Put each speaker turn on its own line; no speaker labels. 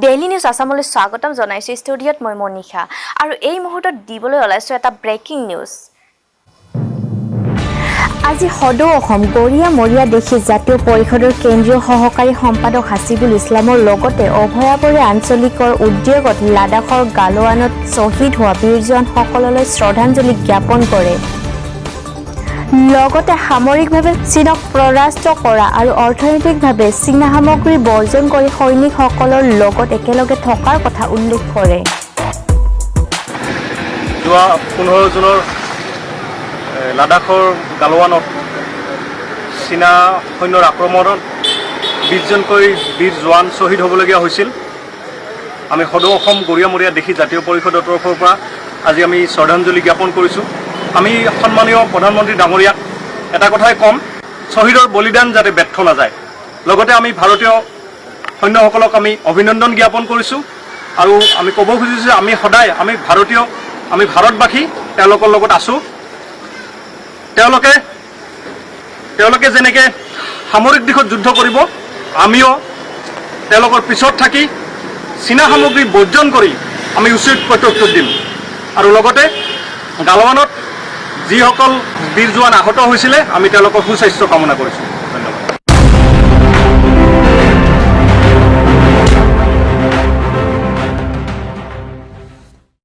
Daily news আসামলৈ স্বাগতম জনাইছো ষ্টুডিঅ'ত মই মনিষা আৰু এই মুহূৰ্তত দিবলৈ ওলাইছো এটা ব্ৰেকিং নিউজ। আজি সদৌ অসম গৰিয়া মৰিয়া দেখি জাতীয় পৰিষদৰ কেন্দ্ৰীয় সহকাৰী সম্পাদক হাছিবুল ইছলামৰ লগতে অভয়াপুৰী আঞ্চলিকৰ উদ্যোগত লাডাখৰ গালোৱানত শ্বহীদ হোৱা বীৰ জোৱানসকললৈ শ্ৰদ্ধাঞ্জলি জ্ঞাপন কৰে। লগতে সামৰিকভাৱে চীনক পৰাস্ত কৰা আৰু অৰ্থনৈতিকভাৱে চীনা সামগ্ৰী বৰ্জন কৰি সৈনিকসকলৰ লগত একেলগে থকাৰ কথা উল্লেখ কৰে।
যোৱা 15 জুনৰ লাডাখৰ গালোৱানত চীনা সৈন্যৰ আক্ৰমণত 20জনকৈ বীৰ জোৱান শ্বহীদ হ'বলগীয়া হৈছিল। আমি সদৌ অসম গৰিয়ামৰীয়া দেখি জাতীয় পৰিষদৰ তৰফৰ পৰা আজি আমি শ্ৰদ্ধাঞ্জলি জ্ঞাপন কৰিছোঁ। আমি সন্মানীয় প্ৰধানমন্ত্ৰী ডাঙৰীয়াক এটা কথাই ক'ম, শ্বহীদৰ বলিদান যাতে ব্যৰ্থ নাযায়। লগতে আমি ভাৰতীয় সৈন্যসকলক আমি অভিনন্দন জ্ঞাপন কৰিছোঁ আৰু আমি ক'ব খুজিছোঁ যে আমি সদায় আমি ভাৰতবাসী তেওঁলোকৰ লগত আছোঁ। তেওঁলোকে যেনেকৈ সামৰিক দিশত যুদ্ধ কৰিব, আমিও তেওঁলোকৰ পিছত থাকি চীনা সামগ্ৰী বৰ্জন কৰি আমি উচিত প্ৰত্যুত্তৰ দিম। আৰু লগতে গালোৱানত যিসকল বীৰ জোৱান আহত হৈছিলে আমি তেওঁলোকৰ সুস্বাস্থ্য কামনা কৰিছোঁ।